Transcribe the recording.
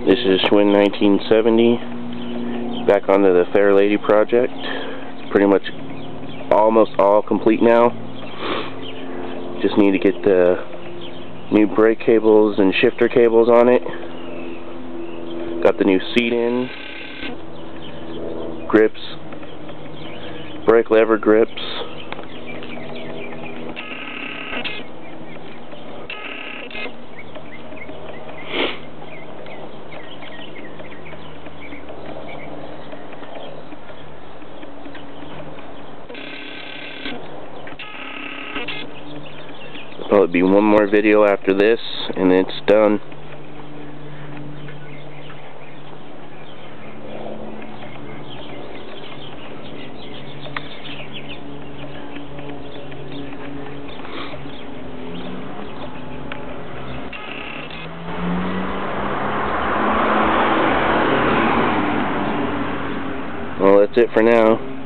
This is Schwinn 1970, back onto the Fair Lady project. It's pretty much almost all complete now. Just need to get the new brake cables and shifter cables on it. Got the new seat in, grips, brake lever grips. There'll be one more video after this, and it's done. Well, that's it for now.